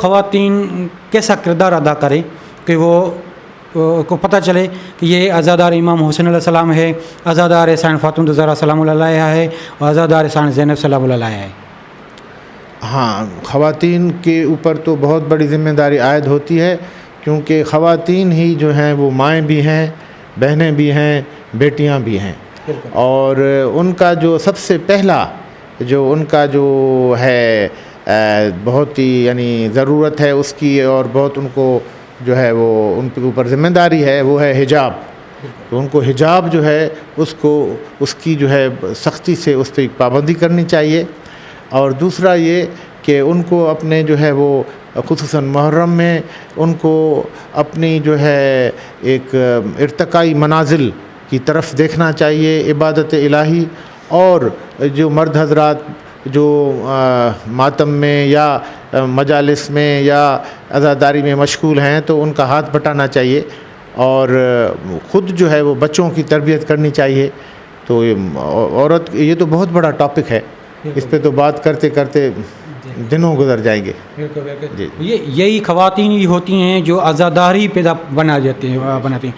ख़वातीन कैसा किरदार अदा करें कि वो को पता चले कि ये अज़ादार इमाम हुसैन अलैहिस्सलाम है, अज़ादार साईं फ़ातिमा ज़हरा सलामुल्लाह अलैहा है और अज़ादार साईं ज़ैनब सलामुल्लाह अलैहा है। हाँ, ख़वातीन के ऊपर तो बहुत बड़ी ज़िम्मेदारी आयद होती है, क्योंकि ख़वातीन ही जो हैं वो माएँ भी हैं, बहनें भी हैं, बेटियां भी हैं। और उनका जो सबसे पहला जो उनका जो है बहुत ही यानी ज़रूरत है उसकी, और बहुत उनको जो है वो उनके ऊपर ज़िम्मेदारी है, वो है हिजाब। तो उनको हिजाब जो है उसको उसकी जो है सख्ती से उस पर पाबंदी करनी चाहिए। और दूसरा ये कि उनको अपने जो है वो ख़ुसूसन मुहर्रम में उनको अपनी जो है एक इर्तिकाई मनाजिल की तरफ देखना चाहिए, इबादत इलाही। और जो मर्द हज़रात जो मातम में या मजालिस में या अज़ादारी में मशगूल हैं तो उनका हाथ बटाना चाहिए, और ख़ुद जो है वो बच्चों की तरबियत करनी चाहिए। तो औरत ये तो बहुत बड़ा टॉपिक है, इस पे तो बात करते करते दिनों गुजर जाएंगे। बिल्कुल। ये यही ख़वातीन ही होती हैं जो आज़ादारी पैदा बनाती हैं।